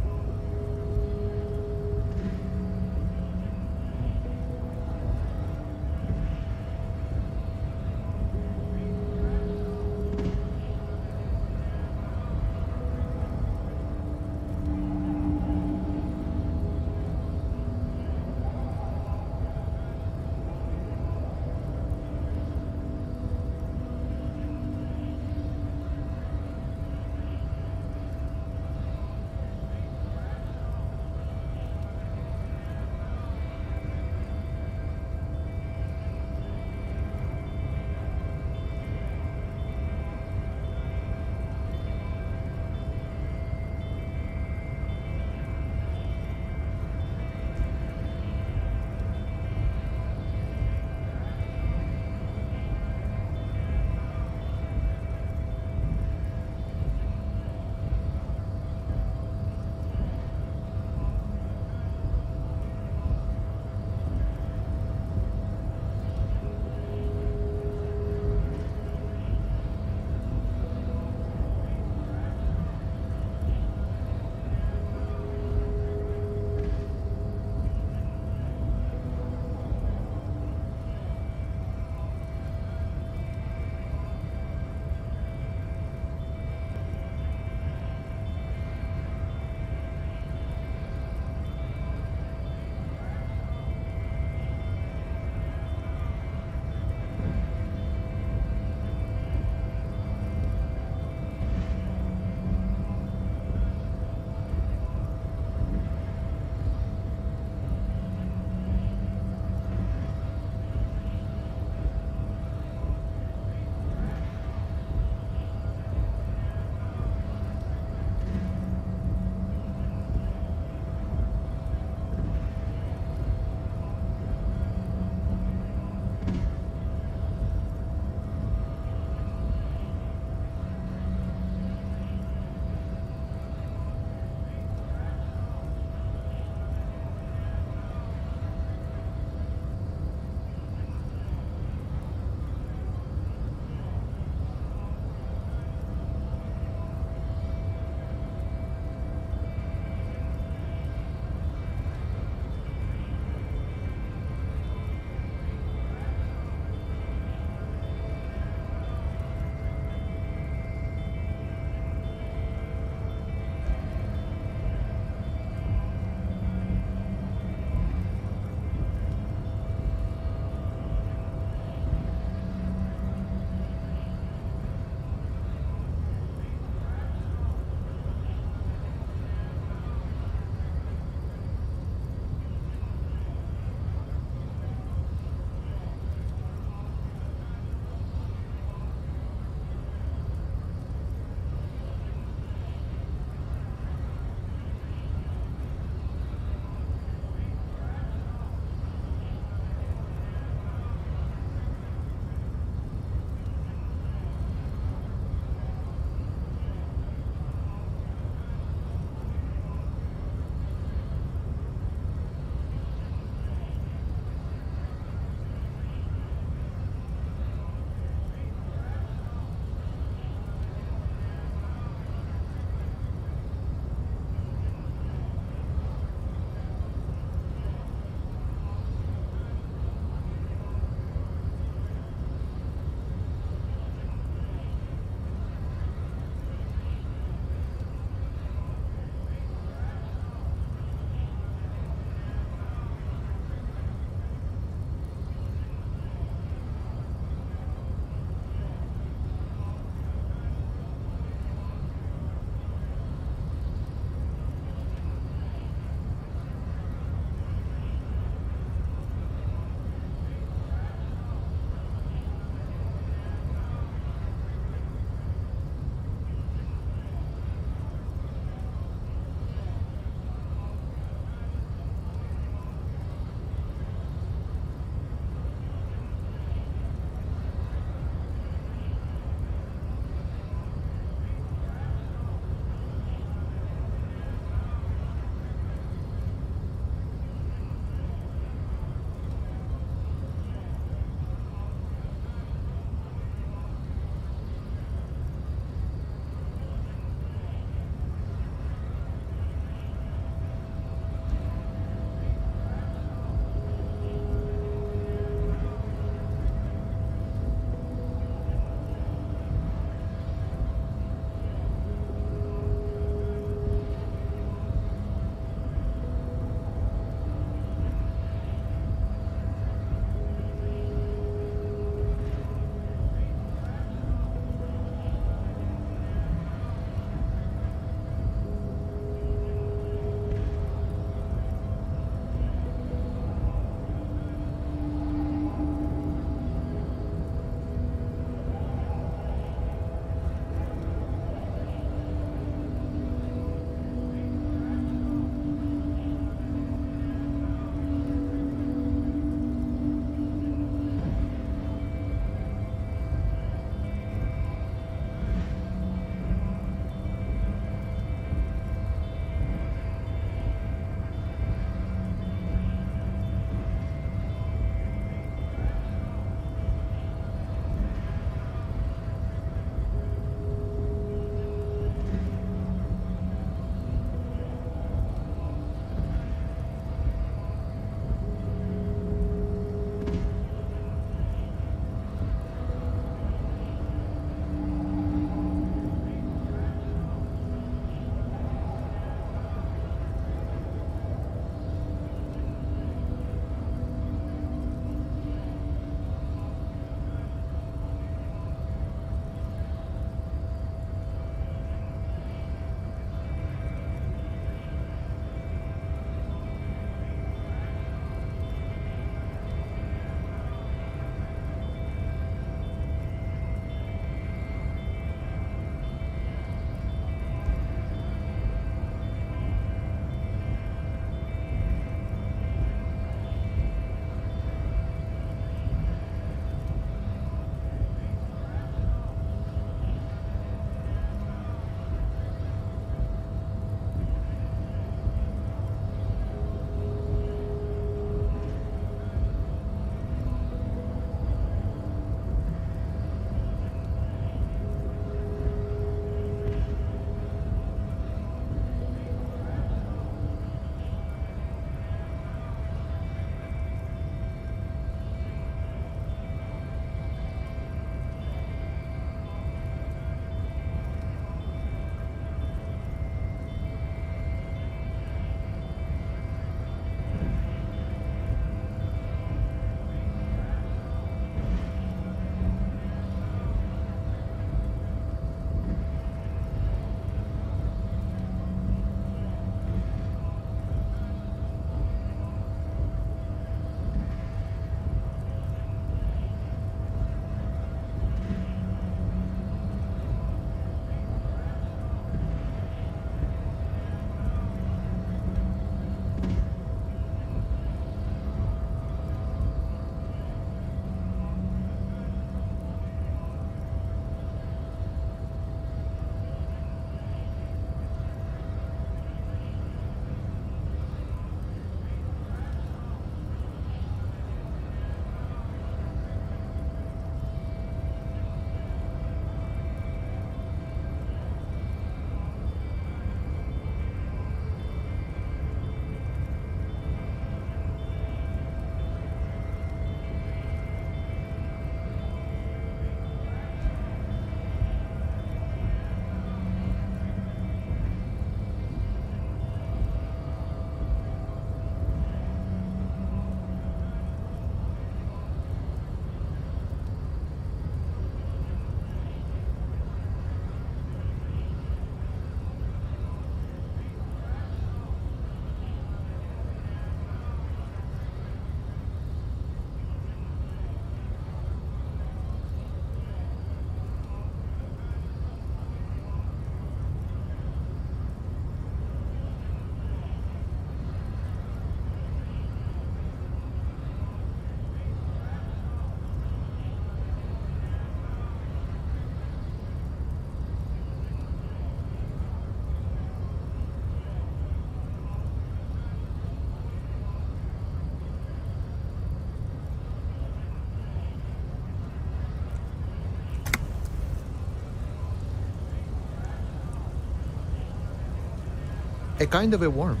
A kind of a worm,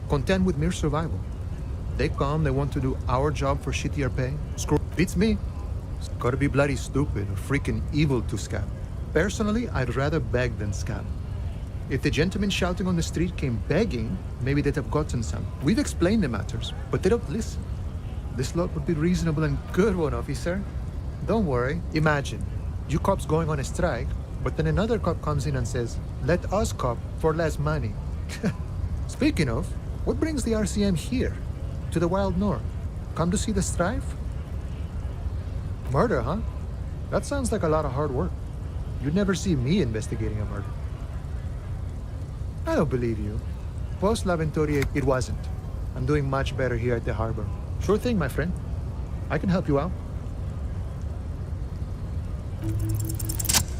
content with mere survival. They come, they want to do our job for shittier pay. Screw beats me. It's gotta be bloody stupid or freaking evil to scab. Personally, I'd rather beg than scab. If the gentleman shouting on the street came begging, maybe they'd have gotten some. We've explained the matters, but they don't listen. This lot would be reasonable and good one, officer. Don't worry. Imagine, you cops going on a strike, but then another cop comes in and says, let us cop for less money. Speaking of, what brings the RCM here? To the wild north? Come to see the strife? Murder, huh? That sounds like a lot of hard work. You'd never see me investigating a murder. I don't believe you. Post L'Aventurier, it wasn't. I'm doing much better here at the harbor. Sure thing, my friend. I can help you out.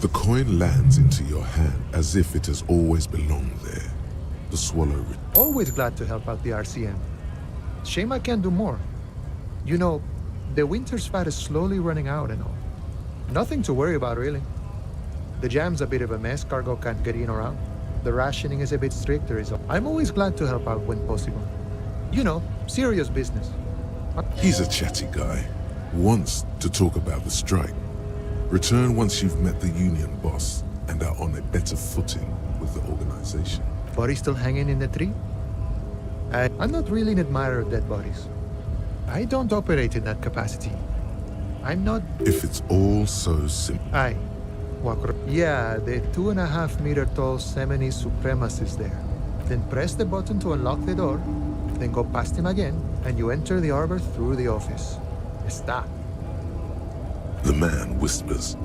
The coin lands into your hand as if it has always belonged there. The swallow. Always glad to help out the RCM. Shame I can't do more. You know, the winter's fat is slowly running out and all. Nothing to worry about, really. The jam's a bit of a mess, cargo can't get in or out. The rationing is a bit stricter, is all. I'm always glad to help out when possible. You know, serious business. He's a chatty guy. Wants to talk about the strike. Return once you've met the union boss and are on a better footing with the organization. Body still hanging in the tree? I'm not really an admirer of dead bodies. I don't operate in that capacity. I'm not... If it's all so simple. Aye. Yeah, the 2.5-meter tall Semini Supremus is there. Then press the button to unlock the door, then go past him again, and you enter the arbor through the office. Está. The man whispers.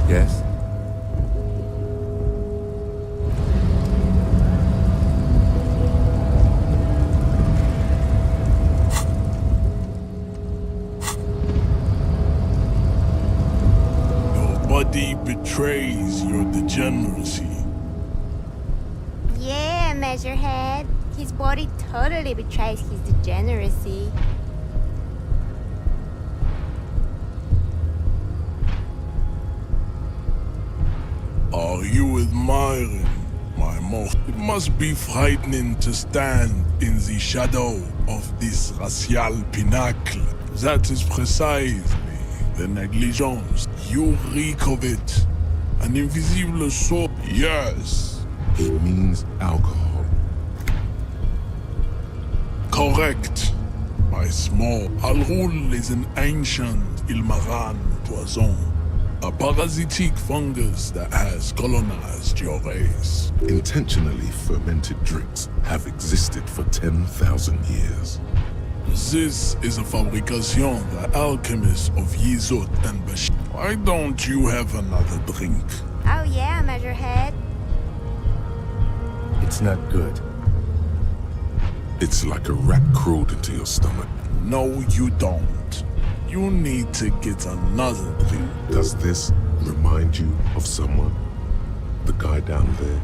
Yes? Your body betrays your degeneracy. Yeah, Measurehead. His body totally betrays his degeneracy. Are you admiring my moth? It must be frightening to stand in the shadow of this racial pinnacle. That is precisely the negligence. You reek of it. An invisible soul. Yes. He means alcohol. Correct. My small. Alrul is an ancient Ilmaran poison. A parasitic fungus that has colonized your race. Intentionally fermented drinks have existed for 10,000 years. This is a fabrication the alchemists of Yizot and Bashir. Why don't you have another drink? Oh yeah, Measurehead. It's not good. It's like a rat crawled into your stomach. No, you don't. You need to get another drink. Does this remind you of someone? The guy down there?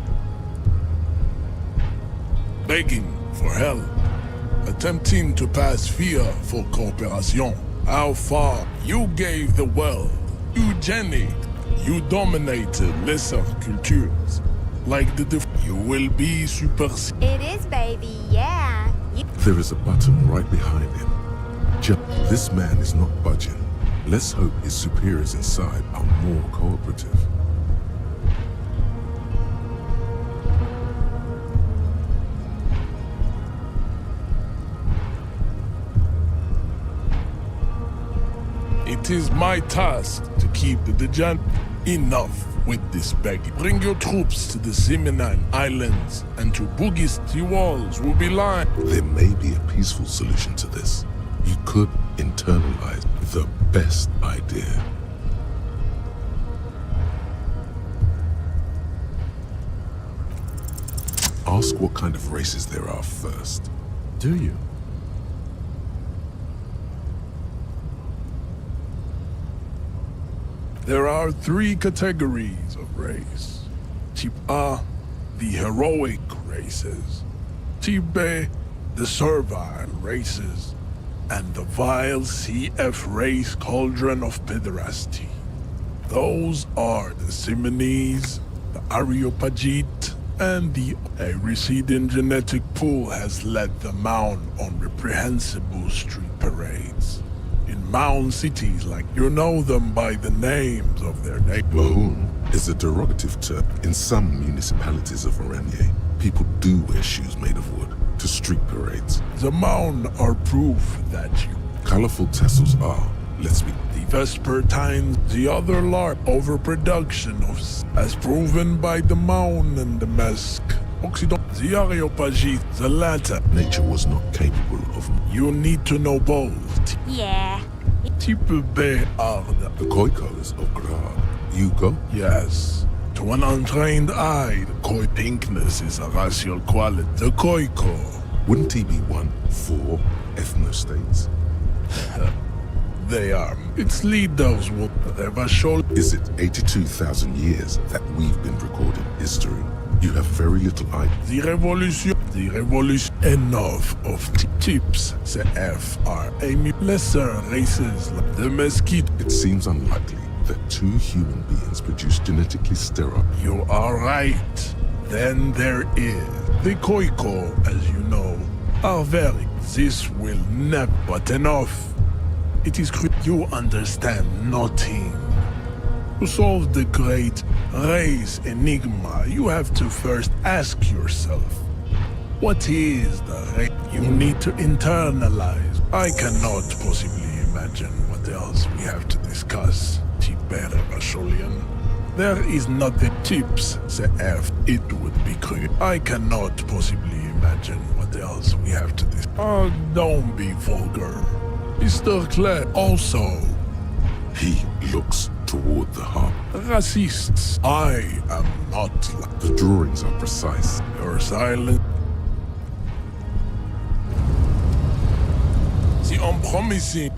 Begging for help. Attempting to pass fear for cooperation. How far you gave the world eugenic. You dominated lesser cultures. Like the you will be super. It is, baby, yeah. There is a button right behind him. This man is not budging. Let's hope his superiors inside are more cooperative. It is my task to keep the degen. Enough with this begging. Bring your troops to the Simenon Islands, and to Bugis, the walls will be lined. There may be a peaceful solution to this. You could internalize the best idea. Ask what kind of races there are first. Do you? There are three categories of race. Type A, the heroic races. Type B, the servile races. And the vile CF race cauldron of pederasty. Those are the Simones, the Areopagite, and a receding genetic pool has led them out on reprehensible street parades. In mound cities like you know them by the names of their neighbors. Mahoon is a derogative term. In some municipalities of Oranje, people do wear shoes made of wood to street parades. The mound are proof that you... Colorful tassels are, let's be... The Vespertine, the other large overproduction of... as proven by the mound and the mask. Occident, the Areopagite, the latter. Nature was not capable of... You need to know both. Yeah. Type B are The Khoikhos of Grad. You go? Yes. To an untrained eye, the koi pinkness is a racial quality. The Khoiko. Wouldn't he be one for ethnostates? They are. Its leaders will never show. Is it 82,000 years that we've been recording history? You have very little idea. The revolution. Enough of tips. The F are lesser races like the mesquite. It seems unlikely that two human beings produce genetically sterile. You are right. Then there is the Khoiko, as you know, are very. This will never. But enough. It is you understand nothing. To solve the great race enigma, you have to first ask yourself, what is the race? You need to internalize. I cannot possibly imagine what else we have to discuss, Tibere Vasholian. There is nothing tips, the F, it would be clear. I cannot possibly imagine what else we have to discuss. Oh, don't be vulgar. Mr. Clare also. He looks toward the heart. Racists. I am not like... The drawings are precise. You're silent. The unpromising.